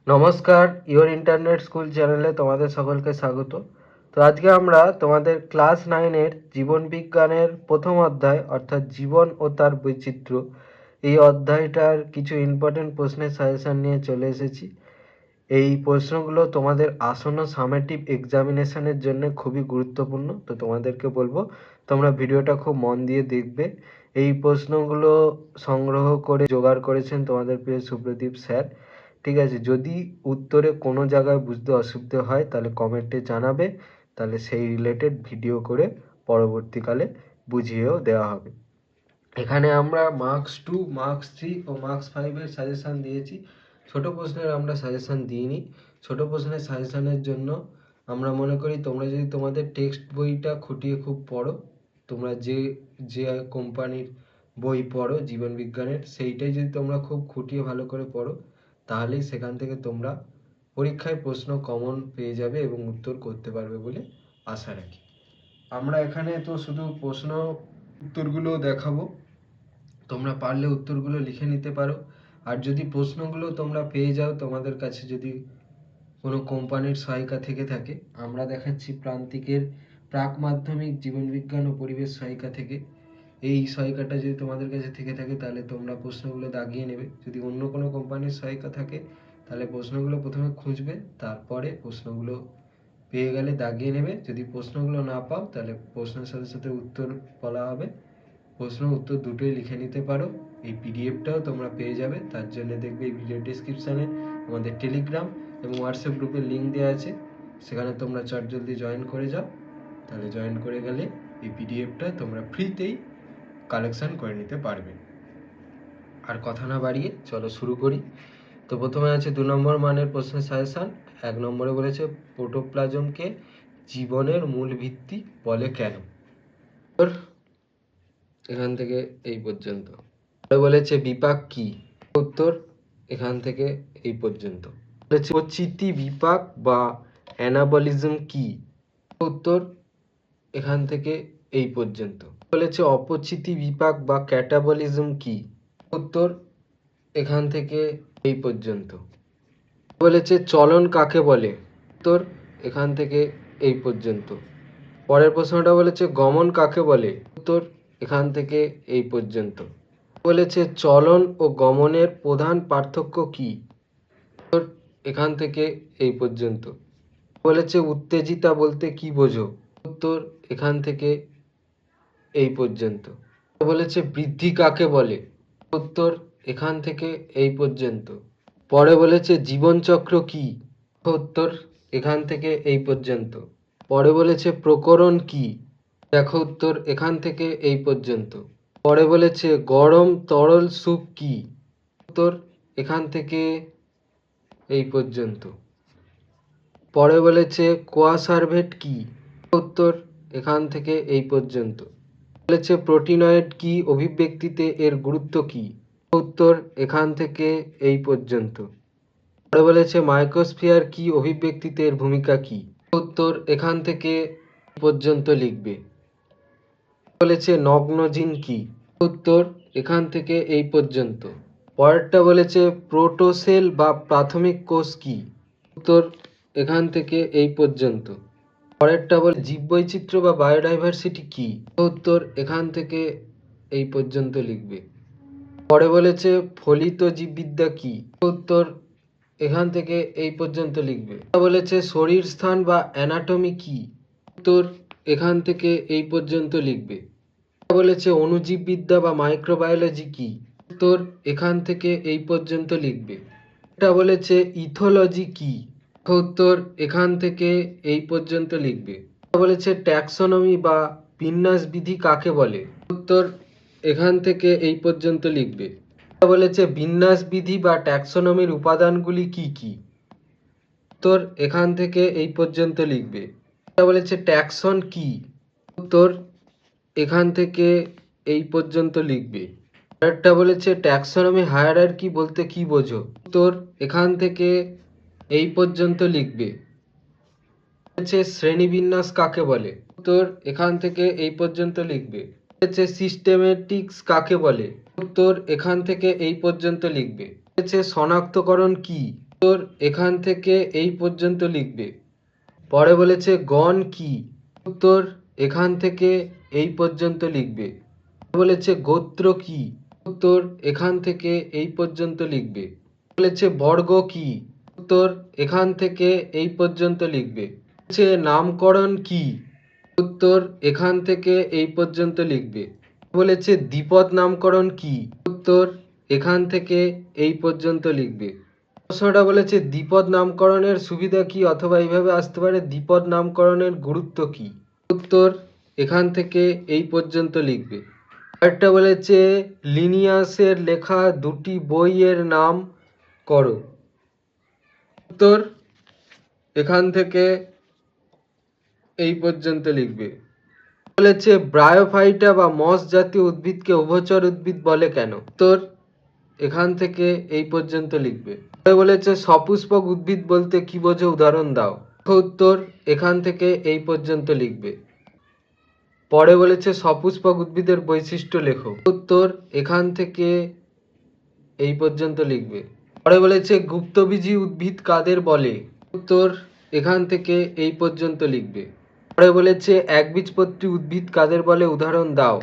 নমস্কার, your internet school চ্যানেলে তোমাদের সকলকে স্বাগত। তো আজকে আমরা তোমাদের ক্লাস 9-এর জীবন বিজ্ঞানের প্রথম অধ্যায় অর্থাৎ জীবন ও তার বৈচিত্র্য এই অধ্যায়টার কিছু ইম্পর্টেন্ট প্রশ্নের সাজেশন নিয়ে চলে এসেছি। এই প্রশ্নগুলো তোমাদের আসন্ন সামেটিভ এক্সামিনেশনের জন্য খুবই গুরুত্বপূর্ণ। তো তোমাদেরকে বলবো তোমরা ভিডিওটা খুব মন দিয়ে দেখবে। এই প্রশ্নগুলো সংগ্রহ করে জোগাড় করেছেন তোমাদের প্রিয় সুব্রদীপ স্যার। ঠিক আছে, যদি উত্তরে কোনো জায়গায় বুঝতে অসুবিধা হয় তাহলে কমেন্টে জানাবে, তাহলে সেই রিলেটেড ভিডিও করে পরবর্তীকালে বুঝিয়েও দেওয়া হবে। এখানে আমরা মার্কস 2, মার্কস 3 ও মার্কস 5-এর সাজেশান দিয়েছি। ছোট প্রশ্নের আমরা সাজেশান দিইনি। ছোট প্রশ্নের সাজেশানের জন্য আমরা মনে করি তোমরা যদি তোমাদের টেক্সট বইটা খুঁটিয়ে খুব পড়ো, তোমরা যে যে কোম্পানির বই পড়ো জীবন বিজ্ঞানের, সেইটাই যদি তোমরা খুব খুঁটিয়ে ভালো করে পড়ো, তাহলেই সেখান থেকে তোমরা পরীক্ষায় প্রশ্ন কমন পেয়ে যাবে এবং উত্তর করতে পারবে বলে আশা রাখি। আমরা এখানে তো শুধু প্রশ্ন উত্তরগুলো দেখাবো, তোমরা পারলে উত্তরগুলো লিখে নিতে পারো। আর যদি প্রশ্নগুলো তোমরা পেয়ে যাও, তোমাদের কাছে যদি কোনো কোম্পানির সহায়িকা থেকে থাকে, আমরা দেখাচ্ছি প্রান্তিকের প্রাক মাধ্যমিক জীবনবিজ্ঞান ও পরিবেশ সহায়িকা থেকে। এই সহায়িকাটা যদি তোমাদের কাছে থেকে থাকে তাহলে তোমরা প্রশ্নগুলো দাগিয়ে নেবে। যদি অন্য কোনো কোম্পানির সহায়িকা থাকে তাহলে প্রশ্নগুলো প্রথমে খুঁজবে, তারপরে প্রশ্নগুলো পেয়ে গেলে দাগিয়ে নেবে। যদি প্রশ্নগুলো না পাও তাহলে প্রশ্নের সাথে সাথে উত্তর বলা হবে, প্রশ্ন উত্তর দুটোই লিখে নিতে পারো। এই পিডিএফটাও তোমরা পেয়ে যাবে। তার জন্য দেখবে এই ভিডিও ডেসক্রিপশানে আমাদের টেলিগ্রাম এবং হোয়াটসঅ্যাপ গ্রুপের লিঙ্ক দেওয়া আছে, সেখানে তোমরা চটজলদি জয়েন করে যাও। তাহলে জয়েন করে গেলে এই পিডিএফটা তোমরা ফ্রিতেই কালেকশন করে নিতে পারবে। আর কথা না বাড়িয়ে চলো শুরু করি। তো প্রথমে আছে 2 নম্বর মানের প্রশ্নের সাজেশন। 1 নম্বরে বলেছে প্রোটোপ্লাজমকে জীবনের মূল ভিত্তি বলে কেন। এখান থেকে এই পর্যন্ত। বলেছে বিপাক কি, উত্তর এখান থেকে এই পর্যন্ত। বলেছে অচিতি বিপাক বা অ্যানাবলিজম কি, উত্তর এখান থেকে এই পর্যন্ত। বলেছে অপচিতি বিপাক বা ক্যাটাবলিজম কি, উত্তর এখান থেকে এই পর্যন্ত। বলেছে চলন কাকে বলে, উত্তর এখান থেকে এই পর্যন্ত। পরের প্রশ্নটা বলেছে গমন কাকে বলে, উত্তর এখান থেকে এই পর্যন্ত। বলেছে চলন ও গমনের প্রধান পার্থক্য কি, উত্তর এখান থেকে এই পর্যন্ত। বলেছে উত্তেজিতা বলতে কি বোঝো, উত্তর এখান থেকে এই পর্যন্ত। বলেছে বৃদ্ধি কাকে বলে, উত্তর এখান থেকে এই পর্যন্ত। পরে বলেছে জীবনচক্র কি, উত্তর এখান থেকে এই পর্যন্ত। পরে বলেছে প্রকরণ কি, দেখো উত্তর এখান থেকে এই পর্যন্ত। পরে বলেছে গরম তরল স্যুপ কি, উত্তর এখান থেকে এই পর্যন্ত। পরে বলেছে কোয়াসার্ভেট কি, উত্তর এখান থেকে এই পর্যন্ত। বলেছে প্রোটিনয়েড কি অভিব্যক্তিতে এর গুরুত্ব কি, উত্তর এখান থেকে এই পর্যন্ত। পরে বলেছে মাইক্রোস্ফিয়ার কি অভিব্যক্তিতে এর ভূমিকা কি, উত্তর এখান থেকে পর্যন্ত লিখবে। বলেছে নগ্নজিন কি, উত্তর এখান থেকে এই পর্যন্ত। পরেরটা বলেছে প্রোটোসেল বা প্রাথমিক কোষ কি, উত্তর এখান থেকে এই পর্যন্ত। পরেরটা বলে জীববৈচিত্র্য বা বায়োডাইভার্সিটি কি, উত্তর এখান থেকে এই পর্যন্ত লিখবে। পরে বলেছে ফলিত জীববিদ্যা কি, উত্তর এখান থেকে এই পর্যন্ত লিখবে। বলেছে শরীর স্থান বা অ্যানাটমি কি, উত্তর এখান থেকে এই পর্যন্ত লিখবে। বলেছে অণুজীববিদ্যা বা মাইক্রোবায়োলজি কি, উত্তর এখান থেকে এই পর্যন্ত লিখবে। এটা বলেছে ইথোলজি কি, উত্তর এখান থেকে এই পর্যন্ত লিখবে। বলেছে ট্যাক্সোনমি বা বিন্যাস বিধি কাকে বলে, উত্তর এখান থেকে এই পর্যন্ত লিখবে। বলেছে বিন্যাস বিধি বা ট্যাক্সোনমির উপাদানগুলি কি কি, উত্তর এখান থেকে এই পর্যন্ত লিখবে। বলেছে ট্যাক্সন কি, উত্তর এখান থেকে এই পর্যন্ত লিখবে। আরেকটা বলেছে ট্যাক্সোনমি হায়ারার্কি বলতে কি বোঝো, উত্তর এখান থেকে এই পর্যন্ত লিখবে। বলেছে শ্রেণীবিন্যাস কাকে বলে, উত্তর এখান থেকে এই পর্যন্ত লিখবে। বলেছে সিস্টেমেটিক্স কাকে বলে, উত্তর এখান থেকে এই পর্যন্ত লিখবে। বলেছে শনাক্তকরণ কি, উত্তর এখান থেকে এই পর্যন্ত লিখবে। পরে বলেছে গণ কি? উত্তর এখান থেকে এই পর্যন্ত লিখবে। বলেছে গোত্র কি? উত্তর এখান থেকে এই পর্যন্ত লিখবে। বলেছে বর্গ কি? উত্তর এখান থেকে এই পর্যন্ত লিখবে। বলেছে নামকরণ কি? উত্তর এখান থেকে এই পর্যন্ত লিখবে। বলেছে দ্বিপদ নামকরণ কি? উত্তর এখান থেকে এই পর্যন্ত লিখবে। প্রশ্নটা বলেছে দ্বিপদ নামকরণের সুবিধা কি, অথবা এইভাবে আসতে পারে দ্বিপদ নামকরণের গুরুত্ব কি? উত্তর এখান থেকে এই পর্যন্ত লিখবে। আরেকটা বলেছে লিনিয়াসের লেখা দুটি বইয়ের নাম করো। উত্তর এখান থেকে এই পর্যন্ত লিখবে। বলেছে ব্রায়োফাইটা বা মস জাতীয় উদ্ভিদকে উভচর উদ্ভিদ বলে কেন? উত্তর এখান থেকে এই পর্যন্ত লিখবে। বলেছে সপুষ্পক উদ্ভিদ বলতে কি বোঝো, উদাহরণ দাও। উত্তর এখান থেকে এই পর্যন্ত লিখবে। পরে বলেছে সপুষ্পক উদ্ভিদের বৈশিষ্ট্য লেখো। উত্তর এখান থেকে এই পর্যন্ত লিখবে। পরে বলেছে গুপ্তবীজী উদ্ভিদ কাদের বলে? উত্তর এখান থেকে এই পর্যন্ত লিখবে। পরে বলেছে একবীজপত্রী উদ্ভিদ কাদের বলে, উদাহরণ দাও।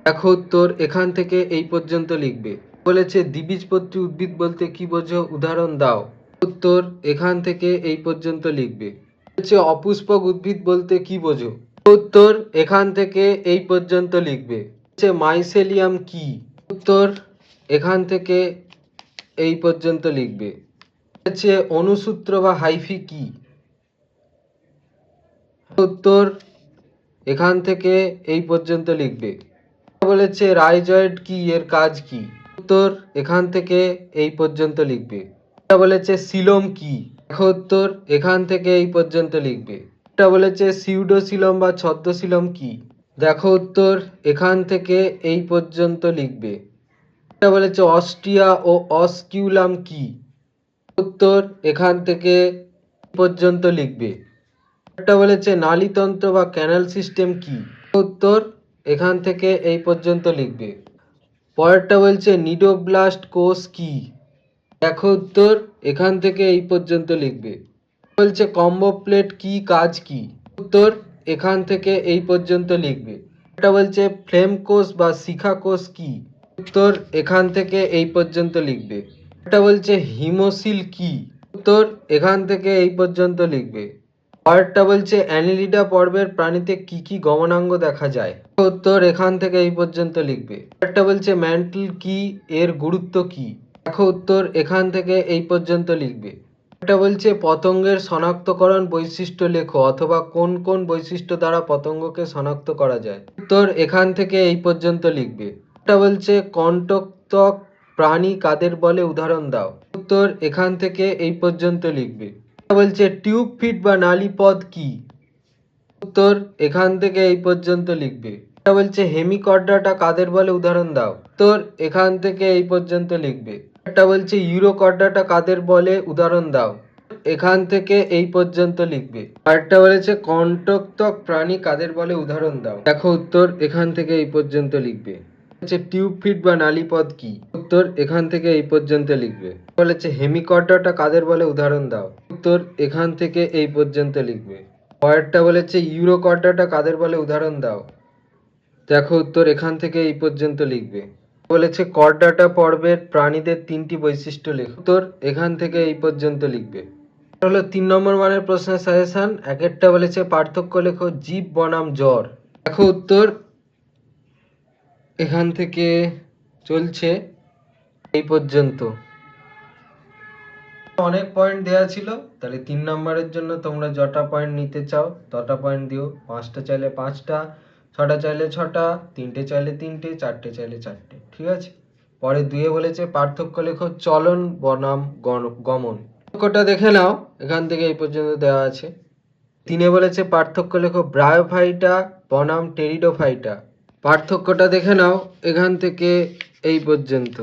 দেখো উত্তর এখান থেকে এই পর্যন্ত লিখবে। বলেছে দ্বিবীজপত্রী উদ্ভিদ বলতে কি বোঝো, উদাহরণ দাও। উত্তর এখান থেকে এই পর্যন্ত লিখবে। বলেছে অপুষ্পক উদ্ভিদ বলতে কি বোঝো? উত্তর এখান থেকে এই পর্যন্ত লিখবে। বলেছে মাইসেলিয়াম কি? উত্তর এখান থেকে এই পর্যন্ত লিখবে। বলেছে অনুসূত্র বা হাইফি কি? উত্তর এখান থেকে এই পর্যন্ত লিখবে। বলেছে রাইজয়েড কি, এর কাজ কি? উত্তর এখান থেকে এই পর্যন্ত লিখবে। বলেছে সিলোম কি? উত্তর এখান থেকে এই পর্যন্ত লিখবে। এটা বলেছে সিউডোসিলম বা ছদ্মসিলম কি? দেখো উত্তর এখান থেকে এই পর্যন্ত লিখবে। এটা বলেছে অস্ট্রিয়া ও অস্কিউলাম কি? উত্তর এখান থেকে পর্যন্ত লিখবে। এটা বলেছে নালীতন্ত্র বা ক্যানাল সিস্টেম কি? উত্তর এখান থেকে এই পর্যন্ত লিখবে। পরেরটা বলছে নিডোব্লাস্ট কোষ কি? দেখো উত্তর এখান থেকে এই পর্যন্ত লিখবে। বলছে কম্বো প্লেট কি, কাজ কি? উত্তর এখান থেকে এই পর্যন্ত লিখবে। এটা বলছে ফ্লেম কোষ বা শিখা কোষ কি? উত্তর এখান থেকে এই পর্যন্ত লিখবে। এটা বলছে হিমোসিল কি? উত্তর এখান থেকে এই পর্যন্ত লিখবে। পরেরটা বলছে অ্যানিলিডা পর্বের প্রাণীতে কি কি গমনাঙ্গ দেখা যায়? উত্তর এখান থেকে এই পর্যন্ত লিখবে। পরেরটা বলছে ম্যান্টল কি, এর গুরুত্ব কি? দেখো উত্তর এখান থেকে এই পর্যন্ত লিখবে। এটা বলছে পতঙ্গের শনাক্তকরণ বৈশিষ্ট্য লেখো, অথবা কোন কোন বৈশিষ্ট্য দ্বারা পতঙ্গকে শনাক্ত করা যায়? উত্তর এখান থেকে এই পর্যন্ত লিখবে। এটা বলছে কণ্টকতক প্রাণী কাদের বলে, উদাহরণ দাও। উত্তর এখান থেকে এই পর্যন্ত লিখবে। এটা বলছে টিউব ফিট বা নালীপদ কি? উত্তর এখান থেকে এই পর্যন্ত লিখবে। এটা বলছে হেমিকর্ডাটা কাদের বলে, উদাহরণ দাও। উত্তর এখান থেকে এই পর্যন্ত লিখবে। এটা বলছে ইউরোকর্ডাটা কাদের বলে, উদাহরণ দাও। এখান থেকে এই পর্যন্ত লিখবে। আরেকটা বলেছে কণ্টকতক প্রাণী কাদের বলে, উদাহরণ দাও। দেখো উত্তর এখান থেকে এই পর্যন্ত লিখবে। বলেছে টিউব ফিট বা নালীপদ কি? উত্তর এখান থেকে এই পর্যন্ত লিখবে। বলেছে হেমিকর্ডাটা কাদের বলে, উদাহরণ দাও। উত্তর এখান থেকে এই পর্যন্ত লিখবে। পরেরটা বলেছে ইউরোকর্ডাটা কাদের বলে, উদাহরণ দাও। দেখো উত্তর এখান থেকে এই পর্যন্ত লিখবে। বলেছে করডাটা পর্বের প্রাণীদের তিনটি বৈশিষ্ট্য লেখো। উত্তর এখান থেকে এই পর্যন্ত লিখবে। হলো 3 নম্বর মানের প্রশ্নের সাজেশন। একেরটা বলেছে পার্থক্য লেখো জীব বনাম জ্বর। দেখো উত্তর এখান থেকে চলছে এই পর্যন্ত। অনেক পয়েন্ট দেওয়া ছিল, তাহলে 3 নম্বরের জন্য তোমরা যটা পয়েন্ট নিতে চাও তটা পয়েন্ট দিও। 5টা চাইলে 5টা, 6টা চাইলে 6টা, 3টে চাইলে 3টে, 4টে চাইলে 4টে, ঠিক আছে। পরে 2-এ বলেছে পার্থক্য লেখো চলন বনাম গমন। পার্থক্যটা দেখে নাও, এখান থেকে এই পর্যন্ত দেওয়া আছে। 3-এ বলেছে পার্থক্য লেখো ব্রায়োফাইটা বনাম টেরিডোফাইটা। পার্থক্যটা দেখে নাও এখান থেকে এই পর্যন্ত।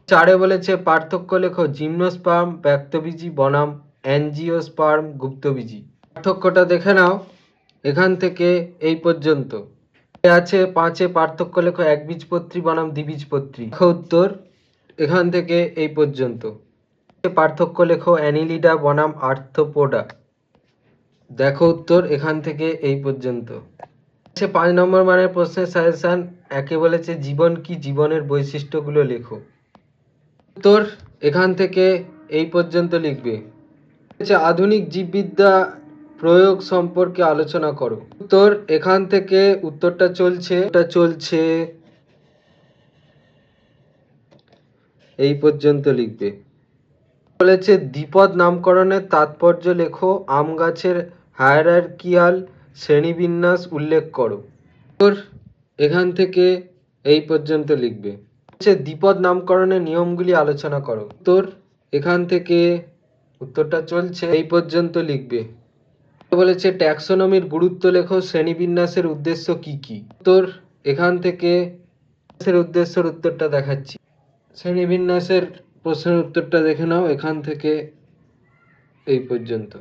4-এ বলেছে পার্থক্য লেখো জিমনোস্পার্ম ব্যক্তবীজী বনাম অ্যাঞ্জিওস্পার্ম গুপ্তবীজী। পার্থক্যটা দেখে নাও এখান থেকে এই পর্যন্ত। আছে 5-এ পার্থক্য লেখো একবীজপত্রী বনাম দ্বিবীজপত্রী। উত্তর এখান থেকে এই পর্যন্ত। পার্থক্য লেখো অ্যানিলিডা বনাম আর্থ্রোপোডা। দেখো উত্তর এখান থেকে এই পর্যন্ত। 5 নম্বর মানের প্রশ্নের সাজেশন। একে বলেছে জীবন কি, জীবনের বৈশিষ্ট্যগুলো লেখো। উত্তর এখান থেকে এই পর্যন্ত লিখবে। আধুনিক জীববিদ্যা প্রয়োগ সম্পর্কে আলোচনা করো। উত্তর এখান থেকে উত্তরটা চলছে এই পর্যন্ত লিখবে। বলেছে দ্বিপদ নামকরণের তাৎপর্য লেখো, আম গাছের হায়ারার্কিয়াল শ্রেণীবিন্যাস উল্লেখ করো। উত্তর এখান থেকে এই পর্যন্ত লিখবে। দ্বিপদ নামকরণের নিয়মগুলি আলোচনা করো। উত্তর এখান থেকে উত্তরটা চলছে এই পর্যন্ত লিখবে। বলেছে ট্যাক্সোনমির গুরুত্ব লেখো, শ্রেণীবিন্যাসের উদ্দেশ্য কি কি। উত্তর এখান থেকে উদ্দেশ্যের উত্তরটা দেখাচ্ছি। শ্রেণীবিন্যাসের প্রশ্নের উত্তরটা দেখে নাও এখান থেকে এই পর্যন্ত।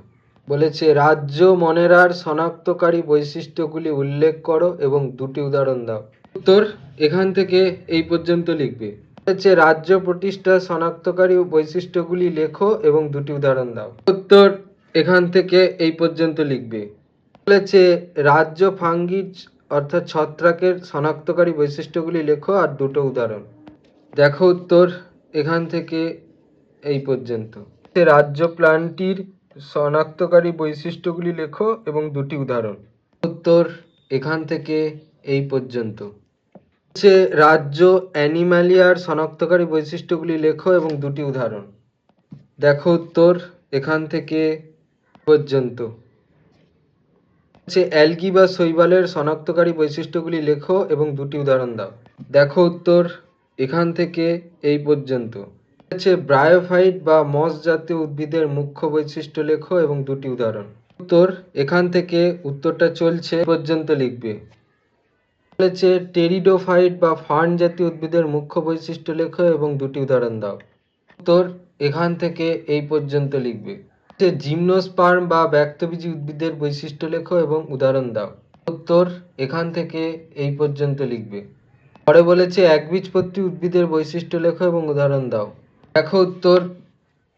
বলেছে রাজ্য মনেরার শনাক্তকারী বৈশিষ্ট্যগুলি উল্লেখ করো এবং দুটি উদাহরণ দাও। উত্তর এখান থেকে এই পর্যন্ত লিখবে। বলেছে রাজ্য প্রতিষ্ঠা শনাক্তকারী বৈশিষ্ট্যগুলি লেখো এবং দুটি উদাহরণ দাও। উত্তর এখান থেকে এই পর্যন্ত লিখবে। বলেছে রাজ্য ফাঙ্গিজ অর্থাৎ ছত্রাকের শনাক্তকারী বৈশিষ্ট্যগুলি লেখো আর দুটো উদাহরণ। দেখো উত্তর এখান থেকে এই পর্যন্ত। রাজ্য প্লান্টটির শনাক্তকারী বৈশিষ্ট্যগুলি লেখো এবং দুটি উদাহরণ। উত্তর এখান থেকে এই পর্যন্ত। রাজ্য অ্যানিমালিয়ার শনাক্তকারী বৈশিষ্ট্যগুলি লেখো এবং দুটি উদাহরণ। দেখো উত্তর এখান থেকে পর্যন্ত। অ্যালগি বা শৈবালের শনাক্তকারী বৈশিষ্ট্যগুলি লেখো এবং দুটি উদাহরণ দাও। দেখো উত্তর এখান থেকে এই পর্যন্ত। ব্রায়োফাইট বা মস জাতীয় উদ্ভিদের মুখ্য বৈশিষ্ট্য লেখো এবং দুটি উদাহরণ। উত্তর এখান থেকে উত্তরটা চলছে পর্যন্ত লিখবে। বলেছে টেরিডোফাইট বা ফার্ন জাতীয় উদ্ভিদের মুখ্য বৈশিষ্ট্য লেখো এবং দুটি উদাহরণ দাও। উত্তর এখান থেকে এই পর্যন্ত লিখবে। জিমনোস্পার্ম বা ব্যক্তবীজী উদ্ভিদের বৈশিষ্ট্য লেখো এবং উদাহরণ দাও। উত্তর এখান থেকে এই পর্যন্ত লিখবে। পরে বলেছে একবীজপত্রী উদ্ভিদের বৈশিষ্ট্য লেখো এবং উদাহরণ দাও। দেখো উত্তর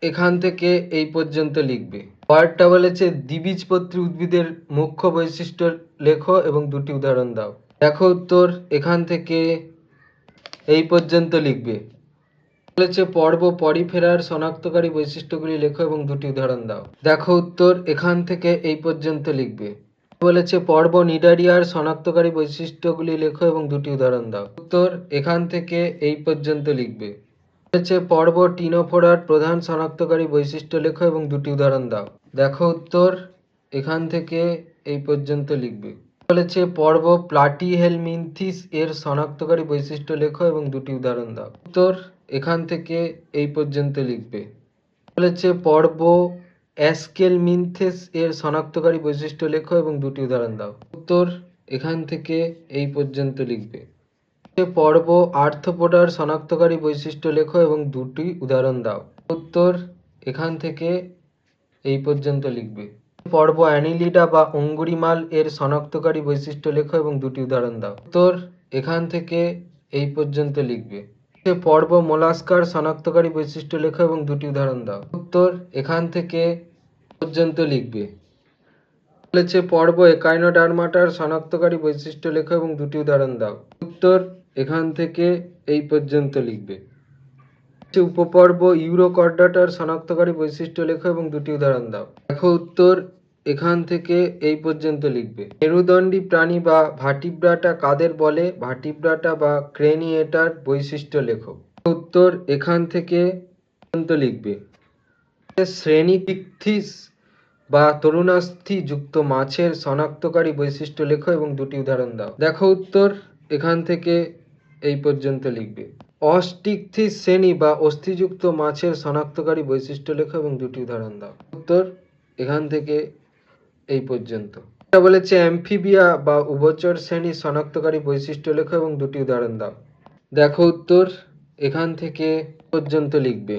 এখান থেকে এই পর্যন্ত লিখবে। পরেরটা বলেছে দ্বিবীজপত্রী উদ্ভিদের মুখ্য বৈশিষ্ট্য লেখো এবং দুটি উদাহরণ দাও। দেখো উত্তর এখান থেকে এই পর্যন্ত লিখবে। বলেছে পর্ব পরিফেরার শনাক্তকারী বৈশিষ্ট্যগুলি লেখো এবং দুটি উদাহরণ দাও। দেখো উত্তর এখান থেকে এই পর্যন্ত লিখবে। বলেছে পর্ব নিডারিয়ার শনাক্তকারী বৈশিষ্ট্যগুলি লেখো এবং দুটি উদাহরণ দাও। উত্তর এখান থেকে এই পর্যন্ত লিখবে। বলেছে পর্ব টিনোফোরার প্রধান শনাক্তকারী বৈশিষ্ট্য লেখো এবং দুটি উদাহরণ দাও। দেখো উত্তর এখান থেকে এই পর্যন্ত লিখবে। বলেছে পর্ব প্লাটিহেলমিনথিস এর শনাক্তকারী বৈশিষ্ট্য লেখো এবং দুটি উদাহরণ দাও। উত্তর এখান থেকে এই পর্যন্ত লিখবে। বলেছে পর্ব অ্যাস্কেলমিনথেস এর শনাক্তকারী বৈশিষ্ট্য লেখো এবং দুটি উদাহরণ দাও। উত্তর এখান থেকে এই পর্যন্ত লিখবে। পর্ব আর্থ্রোপোডার শনাক্তকারী বৈশিষ্ট্য লেখো এবং দুটি উদাহরণ দাও। উত্তর এখান থেকে এই পর্যন্ত লিখবে। পর্ব অ্যানিলিডা বা অঙ্গুরিমাল এর শনাক্তকারী বৈশিষ্ট্য লেখো এবং দুটি উদাহরণ দাও। উত্তর এখান থেকে এই পর্যন্ত লিখবে। পর্ব মোলাস্কার শনাক্তকারী বৈশিষ্ট্য লেখো এবং দুটি উদাহরণ দাও। উত্তর এখান থেকে পর্যন্ত লিখবে। বলেছে পর্ব একাইনোডার্মাটার শনাক্তকারী বৈশিষ্ট্য লেখো এবং দুটি উদাহরণ দাও। উত্তর এখান থেকে এই পর্যন্ত লিখবে। উপপর্ব ইউরোকর্ডাটার শনাক্তকারী বৈশিষ্ট্য লেখো এবং দুটি উদাহরণ দাও। দেখো উত্তর এখান থেকে এই পর্যন্ত লিখবে। মেরুদণ্ডী প্রাণী বা ভার্টিব্রাটা কাদের বলে, ভার্টিব্রাটা বা ক্রেনিয়েটার বৈশিষ্ট্য লেখো। উত্তর এখান থেকে পর্যন্ত লিখবে। শ্রেণীপিকথিস বা তরুণাস্থি যুক্ত মাছের শনাক্তকারী বৈশিষ্ট্য লেখো এবং দুটি উদাহরণ দাও। দেখো উত্তর এখান থেকে এই পর্যন্ত লিখবে। অস্টিকথিস শ্রেণী বা অস্থিযুক্ত মাছের শনাক্তকারী বৈশিষ্ট্য লেখো এবং দুটি উদাহরণ দাও। উত্তর এখান থেকে এই পর্যন্ত। এটা বলেছে অ্যামফিবিয়া বা উভচর শ্রেণীর শনাক্তকারী বৈশিষ্ট্য লেখো এবং দুটি উদাহরণ দাও। দেখো উত্তর এখান থেকে পর্যন্ত লিখবে।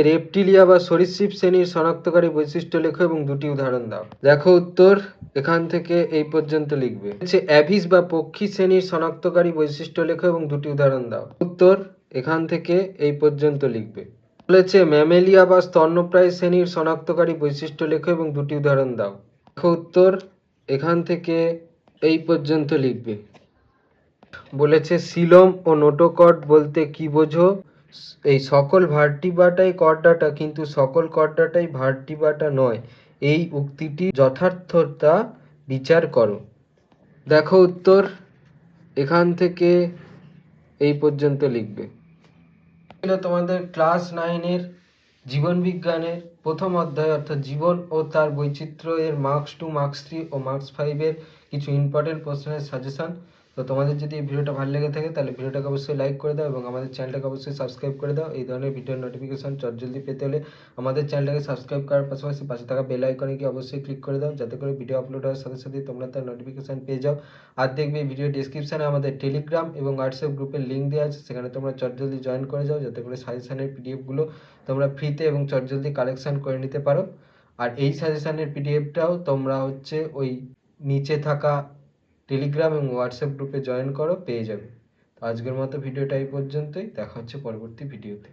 রেপটিলিয়া বা সরীসৃপ শ্রেণীর শনাক্তকারী বৈশিষ্ট্য লেখো এবং দুটি উদাহরণ দাও। দেখো উত্তর এখান থেকে এই পর্যন্ত লিখবে। অ্যাভিস বা পক্ষী শ্রেণীর শনাক্তকারী বৈশিষ্ট্য লেখো এবং দুটি উদাহরণ দাও। উত্তর এখান থেকে এই পর্যন্ত লিখবে। বলেছে ম্যামেলিয়া বা স্তন্যপ্রায়ী শ্রেণীর শনাক্তকারী বৈশিষ্ট্য লেখো এবং দুটি উদাহরণ দাও। লেখো উত্তর, এখান থেকে এই পর্যন্ত লিখবে। বলেছে সিলম ও নোটোকর্ড বলতে কি বোঝো? এই সকল ভার্টিব্রাটাই কর্ডাটা, কিন্তু সকল কর্ডাটাই ভার্টিব্রাটা নয়। এই উক্তিটি যথার্থতা বিচার করো। দেখো উত্তর, এখান থেকে এই পর্যন্ত লিখবে। ছিল তোমাদের ক্লাস 9-এর জীবন বিজ্ঞানের প্রথম অধ্যায় অর্থাৎ জীবন ও তার বৈচিত্র্য এর মার্কস 2, মার্কস 3 ও মার্কস 5-এর কিছু ইম্পর্টেন্ট প্রশ্নের সাজেশন। তো তোমাদের যদি এই ভিডিওটা ভালো লেগে থাকে তাহলে ভিডিওটাকে অবশ্যই লাইক করে দাও এবং আমাদের চ্যানেলটাকে অবশ্যই সাবস্ক্রাইব করে দাও। এই ধরনের ভিডিওর নোটিফিকেশন জলদি পেতে হলে আমাদের চ্যানেলটাকে সাবস্ক্রাইব করার পাশাপাশি পাশে থাকা বেল আইকনে গিয়ে অবশ্যই ক্লিক করে দাও, যাতে করে ভিডিও আপলোড হওয়ার সাথে সাথে তোমরা তার নোটিফিকেশন পেয়ে যাও। আর দেখবে এই ভিডিও ডেসক্রিপশনে আমাদের টেলিগ্রাম এবং হোয়াটসঅ্যাপ গ্রুপের লিঙ্ক দেওয়া আছে, সেখানে তোমরা জলদি জয়েন করে যাও, যাতে করে সাজেশনের পিডিএফগুলো তোমরা ফ্রিতে এবং জলদি কালেকশন করে নিতে পারো। আর এই সাজেশনের পিডিএফটাও তোমরা ওই নিচে থাকা টেলিগ্রাম এবং হোয়াটসঅ্যাপ গ্রুপে জয়েন করো, পেয়ে যাবে। তো আজকের মতো ভিডিওটা এই পর্যন্তই, দেখা হচ্ছে পরবর্তী ভিডিওতে।